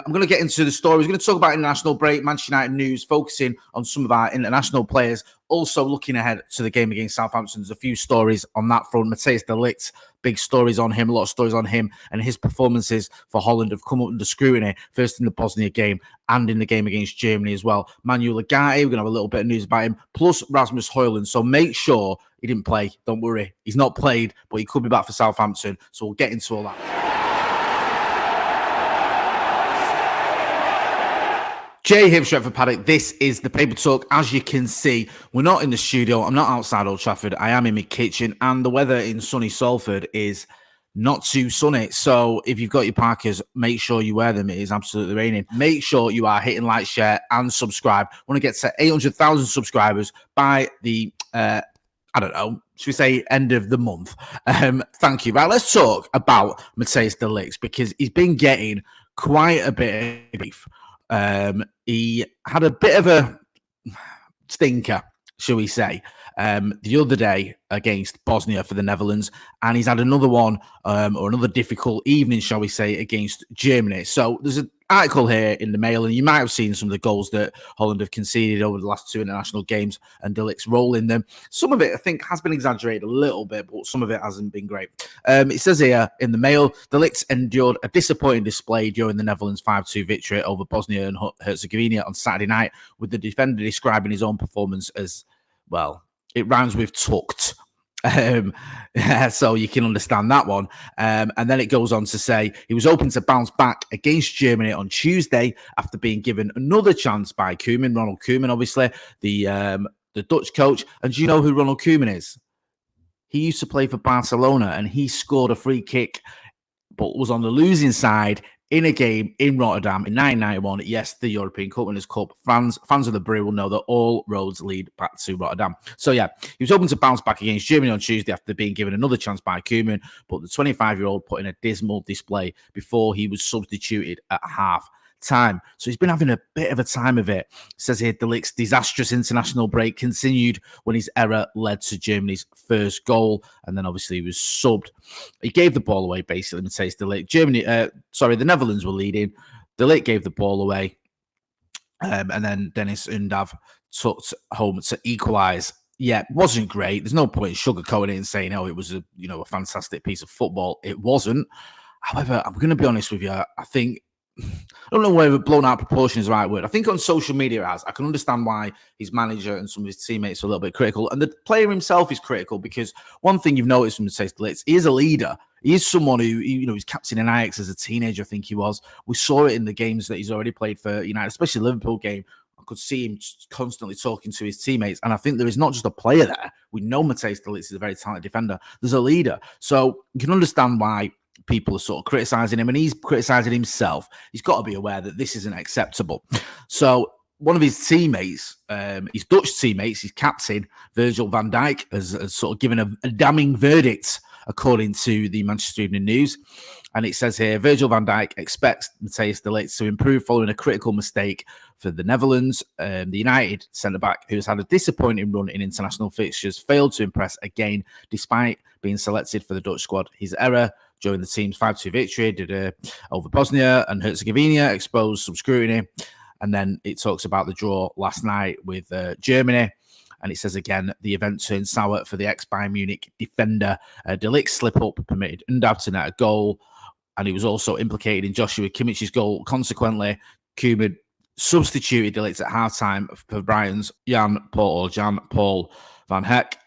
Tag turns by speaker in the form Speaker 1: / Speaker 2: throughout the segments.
Speaker 1: I'm going to get into the story. We're going to talk about international break, Manchester United news, focusing on some of our international players. Also looking ahead to the game against Southampton. There's a few stories on that front. Matthijs de Ligt, big stories on him, a lot of stories on him, and his performances for Holland have come up under scrutiny, first in the Bosnia game and in the game against Germany as well. Manuel Ugarte, we're going to have a little bit of news about him, plus Rasmus Hojlund. So make sure he didn't play. Don't worry. He's not played, but he could be back for Southampton. So we'll get into all that. Jay here for Paddock. This is the Paper Talk. As you can see, we're not in the studio. I'm not outside Old Trafford. I am in my kitchen, and the weather in sunny Salford is not too sunny. So if you've got your Parkers, make sure you wear them. It is absolutely raining. Make sure you are hitting like, share, and subscribe. I want to get to 800,000 subscribers by the, I don't know, should we say end of the month? Thank you. Right, let's talk about Matthijs de Ligt, because he's been getting quite a bit of grief. He had a bit of a stinker, shall we say, the other day against Bosnia for the Netherlands, and he's had another one, or another difficult evening, shall we say, against Germany. So there's an article here in the Mail, and you might have seen some of the goals that Holland have conceded over the last two international games, and de Ligt's role in them. Some of it, I think, has been exaggerated a little bit, but some of it hasn't been great. It says here in the Mail, de Ligt endured a disappointing display during the Netherlands 5-2 victory over Bosnia and Herzegovina on Saturday night, with the defender describing his own performance as, well, it rhymes with tucked. So you can understand that one. And then it goes on to say he was hoping to bounce back against Germany on Tuesday after being given another chance by Koeman, Ronald Koeman, obviously, the Dutch coach. And do you know who Ronald Koeman is? He used to play for Barcelona, and he scored a free kick, but was on the losing side in a game in Rotterdam in 1991. Yes, the European Cup Winners' Cup. Fans of the Brew will know that all roads lead back to Rotterdam. So yeah, he was hoping to bounce back against Germany on Tuesday after being given another chance by Koeman, but the 25-year-old put in a dismal display before he was substituted at half time. So he's been having a bit of a time of it. It says here, de Ligt's disastrous international break continued when his error led to Germany's first goal, and then obviously he was subbed. He gave the ball away, basically, Matthijs de Ligt. The Netherlands were leading. De Ligt gave the ball away, and then Dennis Undav tucked home to equalise. Yeah, it wasn't great. There's no point in sugarcoating it and saying, oh, it was a fantastic piece of football. It wasn't. However, I'm going to be honest with you. I think, I don't know whether blown out proportion is the right word. I think on social media, I can understand why his manager and some of his teammates are a little bit critical. And the player himself is critical, because one thing you've noticed from Matthijs de Ligt, he is a leader. He is someone who, he's captain in Ajax as a teenager, I think he was. We saw it in the games that he's already played for United, especially the Liverpool game. I could see him constantly talking to his teammates. And I think there is not just a player there. We know Matthijs de Ligt is a very talented defender. There's a leader. So you can understand why people are sort of criticizing him, and he's criticizing himself. He's got to be aware that this isn't acceptable. So one of his teammates, his Dutch teammates, his captain, Virgil van Dijk, has sort of given a damning verdict, according to the Manchester Evening News. And it says here, Virgil van Dijk expects Matthijs de Ligt to improve following a critical mistake for the Netherlands. The United centre-back, who has had a disappointing run in international fixtures, failed to impress again, despite being selected for the Dutch squad. His error during the team's 5-2 victory over Bosnia and Herzegovina exposed some scrutiny. And then it talks about the draw last night with Germany. And it says again, the event turned sour for the ex-Bayern Munich defender. De Ligt's slip-up permitted Undav to net a goal, and he was also implicated in Joshua Kimmich's goal. Consequently, Koeman substituted de Ligt at half-time for Brighton's Jan Paul van Heck.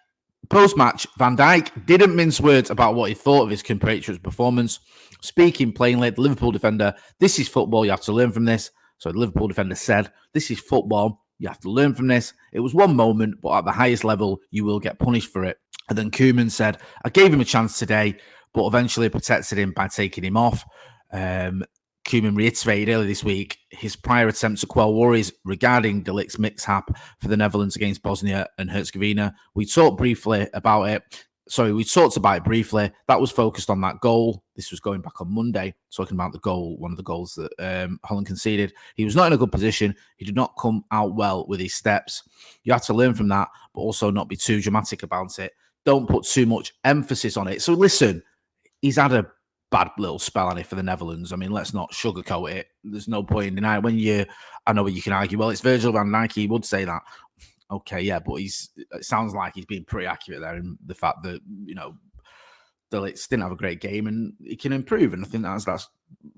Speaker 1: Post-match, Van Dijk didn't mince words about what he thought of his compatriot's performance. Speaking plainly, the Liverpool defender, this is football, you have to learn from this. So the Liverpool defender said, this is football, you have to learn from this. It was one moment, but at the highest level, you will get punished for it. And then Koeman said, I gave him a chance today, but eventually protected him by taking him off. Koeman reiterated earlier this week his prior attempt to quell worries regarding de Ligt's mix-up for the Netherlands against Bosnia and Herzegovina. We talked about it briefly. That was focused on that goal. This was going back on Monday, talking about the goal, one of the goals that Holland conceded. He was not in a good position. He did not come out well with his steps. You have to learn from that, but also not be too dramatic about it. Don't put too much emphasis on it. So listen, he's had a bad little spell on it for the Netherlands. I mean, let's not sugarcoat it. There's no point in denying when I know you can argue, well, it's Virgil van Dijk, he would say that. Okay, yeah, but it sounds like he's being pretty accurate there in the fact that, the Ligt didn't have a great game and he can improve. And I think that's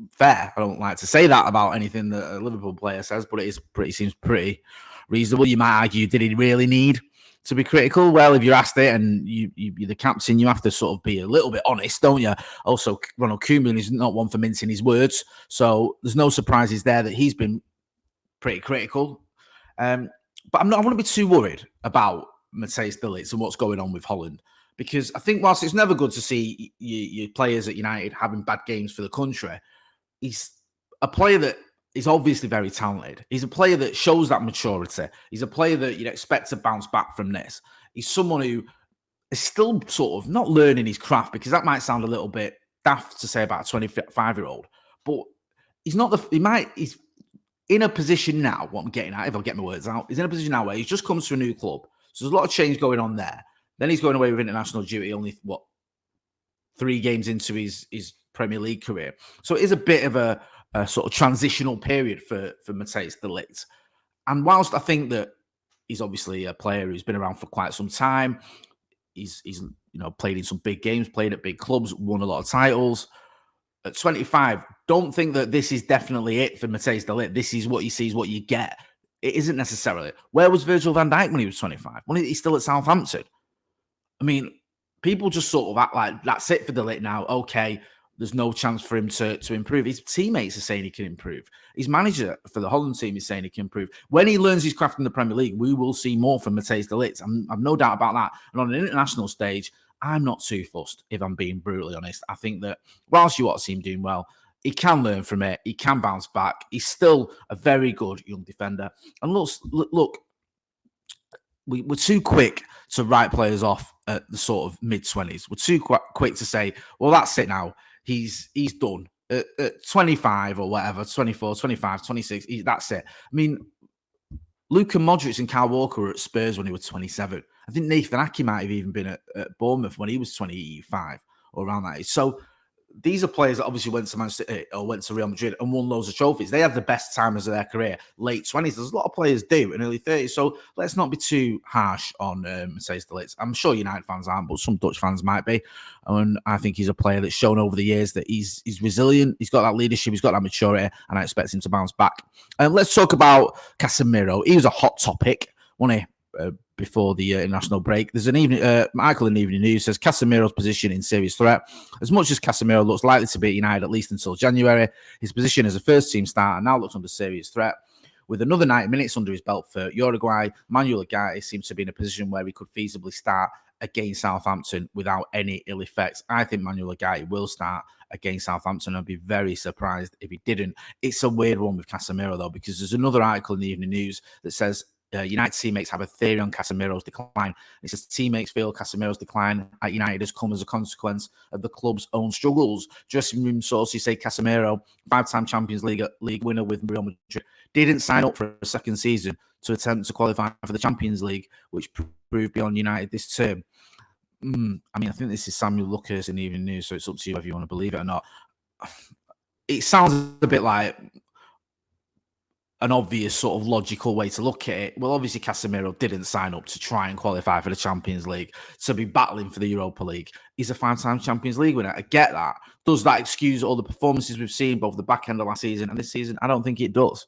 Speaker 1: fair. I don't like to say that about anything that a Liverpool player says, but seems pretty reasonable. You might argue, did he really need to be critical? Well, if you're asked it and you're the captain, you have to sort of be a little bit honest, don't you? Also, Ronald Koeman is not one for mincing his words, so there's no surprises there that he's been pretty critical. But I wouldn't be too worried about Matthijs de Ligt and what's going on with Hojlund, because I think whilst it's never good to see your players at United having bad games for the country, he's a player that is obviously very talented. He's a player that shows that maturity. He's a player that you'd expect to bounce back from this. He's someone who is still sort of not learning his craft, because that might sound a little bit daft to say about a 25-year-old, but he's in a position now, what I'm getting at, if I'll get my words out, he's in a position now where he's just comes to a new club. So there's a lot of change going on there. Then he's going away with international duty, only, 3 games into his Premier League career. So it is a bit of a sort of transitional period for Matthijs de Ligt. And whilst I think that he's obviously a player who's been around for quite some time, he's played in some big games, played at big clubs, won a lot of titles. At 25, don't think that this is definitely it for Matthijs de Ligt. This is what you see, is what you get. It isn't necessarily. Where was Virgil van Dijk when he was 25? When he's still at Southampton? I mean, people just sort of act like that's it for de Ligt now. Okay, there's no chance for him to improve. His teammates are saying he can improve. His manager for the Holland team is saying he can improve. When he learns his craft in the Premier League, we will see more from Matthijs de Ligt. I've no doubt about that. And on an international stage, I'm not too fussed, if I'm being brutally honest. I think that whilst you want to see him doing well, he can learn from it. He can bounce back. He's still a very good young defender. And look, we're too quick to write players off at the sort of mid-20s. We're too quick to say, well, that's it now. He's done. At 25 or whatever, 24, 25, 26, that's it. I mean, Luka Modric and Kyle Walker were at Spurs when he was 27. I think Nathan Ake might have even been at Bournemouth when he was 25 or around that age. So these are players that obviously went to Manchester City or went to Real Madrid and won loads of trophies. They had the best timers of their career, late 20s. There's a lot of players do in early 30s. So let's not be too harsh on Matthijs de Ligt. I'm sure United fans aren't, but some Dutch fans might be. And I think he's a player that's shown over the years that he's resilient. He's got that leadership. He's got that maturity, and I expect him to bounce back. Let's talk about Casemiro. He was a hot topic, wasn't he? Before the international break. There's an article in the Evening News says Casemiro's position in serious threat. As much as Casemiro looks likely to be at United at least until January, his position as a first-team starter now looks under serious threat. With another 90 minutes under his belt for Uruguay, Manuel Ugarte seems to be in a position where he could feasibly start against Southampton without any ill effects. I think Manuel Ugarte will start against Southampton. I'd be very surprised if he didn't. It's a weird one with Casemiro, though, because there's another article in the Evening News that says United teammates have a theory on Casemiro's decline. It says teammates feel Casemiro's decline at United has come as a consequence of the club's own struggles. Dressing room sources say Casemiro, 5-time Champions League winner with Real Madrid, didn't sign up for a second season to attempt to qualify for the Champions League, which proved beyond United this term. I mean, I think this is Samuel Lucas in the Evening News, so it's up to you whether you want to believe it or not. It sounds a bit like an obvious sort of logical way to look at it. Well, obviously Casemiro didn't sign up to try and qualify for the Champions League, to be battling for the Europa League. He's a 5-time Champions League winner. I get that. Does that excuse all the performances we've seen both the back end of last season and this season? I don't think it does.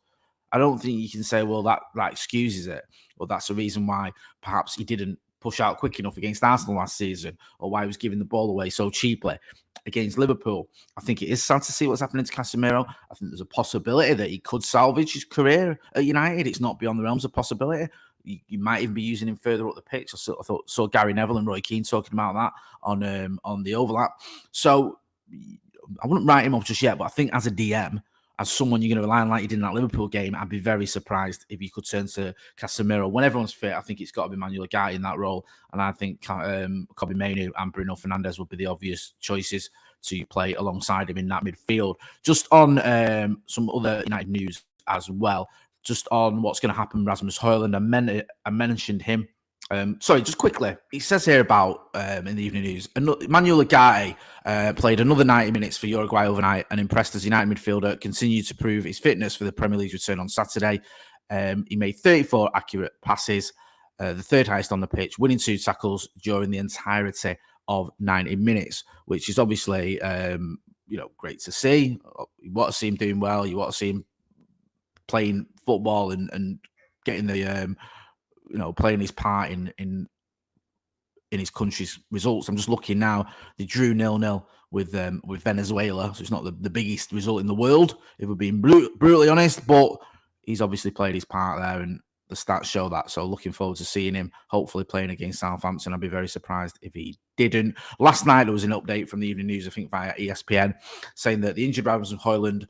Speaker 1: I don't think you can say, well, that excuses it. Well, that's the reason why perhaps he didn't push out quick enough against Arsenal last season, or why he was giving the ball away so cheaply against Liverpool. I think it is sad to see what's happening to Casemiro. I think there's a possibility that he could salvage his career at United. It's not beyond the realms of possibility. You might even be using him further up the pitch. I saw Gary Neville and Roy Keane talking about that on the overlap. So I wouldn't write him off just yet, but I think as a DM, as someone you're going to rely on like you did in that Liverpool game, I'd be very surprised if you could turn to Casemiro. When everyone's fit, I think it's got to be Manuel Ugarte in that role. And I think Kobbie Mainoo and Bruno Fernandes would be the obvious choices to play alongside him in that midfield. Just on some other United news as well, just on what's going to happen with Rasmus Hojlund. I mentioned him Sorry, just quickly. It says here about in the evening news, Manuel Ugarte played another 90 minutes for Uruguay overnight and impressed as United midfielder. Continued to prove his fitness for the Premier League's return on Saturday. He made 34 accurate passes, the third highest on the pitch, winning 2 tackles during the entirety of 90 minutes, which is obviously great to see. You want to see him doing well. You want to see him playing football and getting the playing his part in his country's results. I'm just looking now. They drew 0-0 with Venezuela, so it's not the biggest result in the world, if we're being brutally honest, but he's obviously played his part there, and the stats show that. So looking forward to seeing him hopefully playing against Southampton. I'd be very surprised if he didn't. Last night there was an update from the evening news, I think via ESPN, saying that the injured Rasmus Hojlund,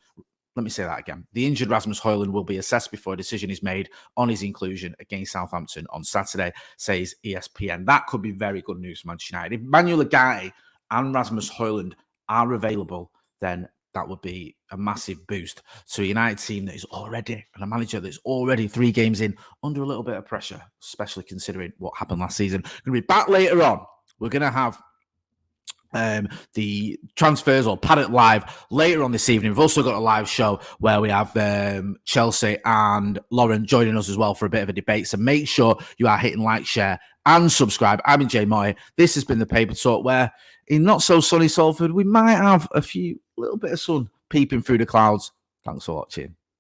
Speaker 1: let me say that again. The injured Rasmus Hojlund will be assessed before a decision is made on his inclusion against Southampton on Saturday, says ESPN. That could be very good news for Manchester United. If Manuel Ugarte and Rasmus Hojlund are available, then that would be a massive boost to a United team that is already, and a manager that's already 3 games in, under a little bit of pressure, especially considering what happened last season. We're going to be back later on. We're going to have the transfers or Paddock live later on this evening. We've also got a live show where we have Chelsea and Lauren joining us as well for a bit of a debate. So make sure you are hitting like, share, and subscribe. I'm Jay Moy. This has been the Paper Talk, where in not so sunny Salford, we might have a little bit of sun peeping through the clouds. Thanks for watching.